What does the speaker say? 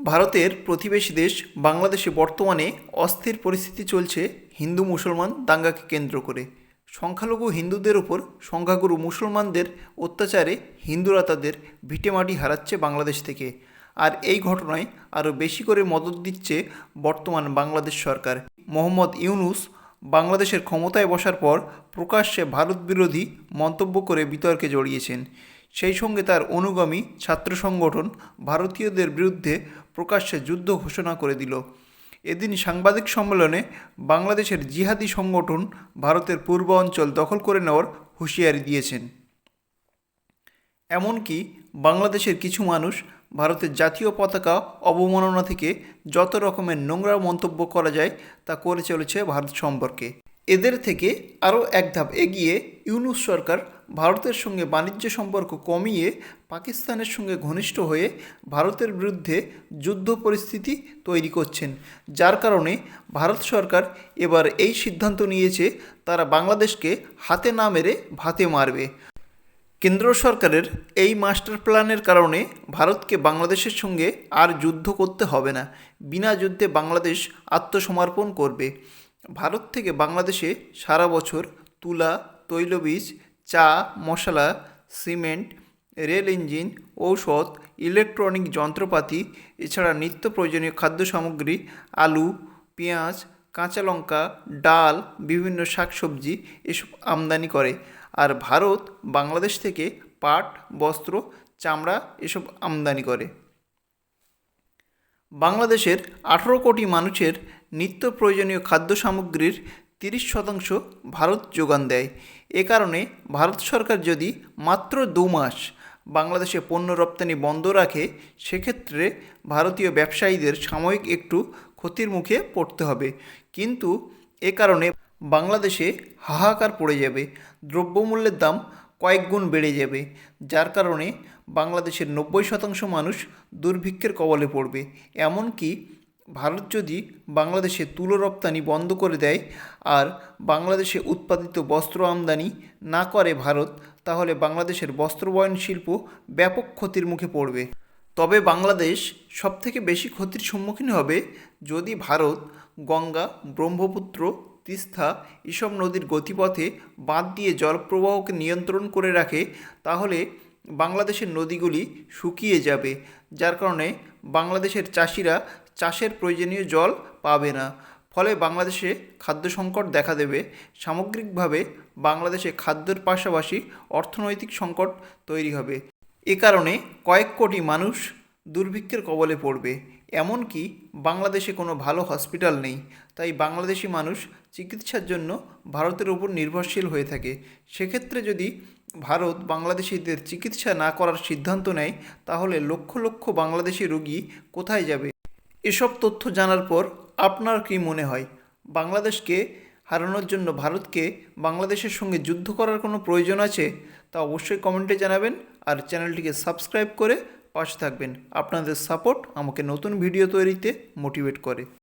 ভারতের প্রতিবেশী দেশ বাংলাদেশে বর্তমানে অস্থির পরিস্থিতি চলছে হিন্দু মুসলমান দাঙ্গাকে কেন্দ্র করে। সংখ্যালঘু হিন্দুদের ওপর সংখ্যাগুরু মুসলমানদের অত্যাচারে হিন্দুরা তাদের ভিটেমাটি হারাচ্ছে বাংলাদেশ থেকে। আর এই ঘটনায় আরও বেশি করে মদদ দিচ্ছে বর্তমান বাংলাদেশ সরকার। মোহাম্মদ ইউনূস বাংলাদেশের ক্ষমতায় বসার পর প্রকাশ্যে ভারত বিরোধী মন্তব্য করে বিতর্কে জড়িয়েছেন। সেই সঙ্গে তার অনুগামী ছাত্র সংগঠন ভারতীয়দের বিরুদ্ধে প্রকাশ্যে যুদ্ধ ঘোষণা করে দিল। এদিন সাংবাদিক সম্মেলনে বাংলাদেশের জিহাদি সংগঠন ভারতের পূর্ব অঞ্চল দখল করে নেওয়ার হুঁশিয়ারি দিয়েছেন। এমনকি বাংলাদেশের কিছু মানুষ ভারতের জাতীয় পতাকা অবমাননা থেকে যত রকমের নোংরা মন্তব্য করা যায় তা করে চলেছে ভারত সম্পর্কে। এদের থেকে আরও এক ধাপ এগিয়ে ইউনূস সরকার ভারতের সঙ্গে বাণিজ্য সম্পর্ক কমিয়ে পাকিস্তানের সঙ্গে ঘনিষ্ঠ হয়ে ভারতের বিরুদ্ধে যুদ্ধ পরিস্থিতি তৈরি করছেন, যার কারণে ভারত সরকার এবার এই সিদ্ধান্ত নিয়েছে তারা বাংলাদেশকে হাতে না মেরে ভাতে মারবে। কেন্দ্র সরকারের এই মাস্টার প্ল্যানের কারণে ভারতকে বাংলাদেশের সঙ্গে আর যুদ্ধ করতে হবে না। বিনা যুদ্ধে বাংলাদেশ আত্মসমর্পণ করবে। ভারত থেকে বাংলাদেশে সারা বছর তুলা, তৈলবীজ, চা, মশলা, সিমেন্ট, রেল ইঞ্জিন, ঔষধ, ইলেকট্রনিক যন্ত্রপাতি, এছাড়া নিত্য প্রয়োজনীয় খাদ্য সামগ্রী, আলু, পেঁয়াজ, কাঁচা লঙ্কা, ডাল, বিভিন্ন শাকসবজি এসব আমদানি করে। আর ভারত বাংলাদেশ থেকে পাট, বস্ত্র, চামড়া এসব আমদানি করে। বাংলাদেশের 18 কোটি মানুষের নিত্য প্রয়োজনীয় খাদ্য সামগ্রীর 30% ভারত যোগান দেয়। এ কারণে ভারত সরকার যদি মাত্র 2 মাস বাংলাদেশে পণ্য রপ্তানি বন্ধ রাখে, সেক্ষেত্রে ভারতীয় ব্যবসায়ীদের সাময়িক একটু ক্ষতির মুখে পড়তে হবে। কিন্তু এ কারণে বাংলাদেশে হাহাকার পড়ে যাবে, দ্রব্যমূল্যের দাম কয়েক গুণ বেড়ে যাবে, যার কারণে বাংলাদেশের 90% মানুষ দুর্ভিক্ষের কবলে পড়বে। এমনকি ভারত যদি বাংলাদেশে তুলো রপ্তানি বন্ধ করে দেয় আর বাংলাদেশে উৎপাদিত বস্ত্র আমদানি না করে ভারত, তাহলে বাংলাদেশের বস্ত্রবয়ন শিল্প ব্যাপক ক্ষতির মুখে পড়বে। তবে বাংলাদেশ সবথেকে বেশি ক্ষতির সম্মুখীন হবে যদি ভারত গঙ্গা, ব্রহ্মপুত্র, তিস্তা এসব নদীর গতিপথে বাঁধ দিয়ে জলপ্রবাহকে নিয়ন্ত্রণ করে রাখে। তাহলে বাংলাদেশের নদীগুলি শুকিয়ে যাবে, যার কারণে বাংলাদেশের চাষিরা চাষের প্রয়োজনীয় জল পাবে না। ফলে বাংলাদেশে খাদ্য সংকট দেখা দেবে। সামগ্রিকভাবে বাংলাদেশে খাদ্যের পাশাপাশি অর্থনৈতিক সংকট তৈরি হবে। এ কারণে কয়েক কোটি মানুষ দুর্ভিক্ষের কবলে পড়বে। এমনকি বাংলাদেশে কোনো ভালো হসপিটাল নেই, তাই বাংলাদেশি মানুষ চিকিৎসার জন্য ভারতের উপর নির্ভরশীল হয়ে থাকে। সেক্ষেত্রে যদি ভারত বাংলাদেশিদের চিকিৎসা না করার সিদ্ধান্ত নেয়, তাহলে লক্ষ লক্ষ বাংলাদেশি রোগী কোথায় যাবে? এসব তথ্য জানার পর আপনার কী মনে হয়? বাংলাদেশকে হারানোর জন্য ভারতকে বাংলাদেশের সঙ্গে যুদ্ধ করার কোনো প্রয়োজন আছে? তা অবশ্যই কমেন্টে জানাবেন। আর চ্যানেলটিকে সাবস্ক্রাইব করে পাশে থাকবেন। আপনাদের সাপোর্ট আমাকে নতুন ভিডিও তৈরিতে মোটিভেট করে।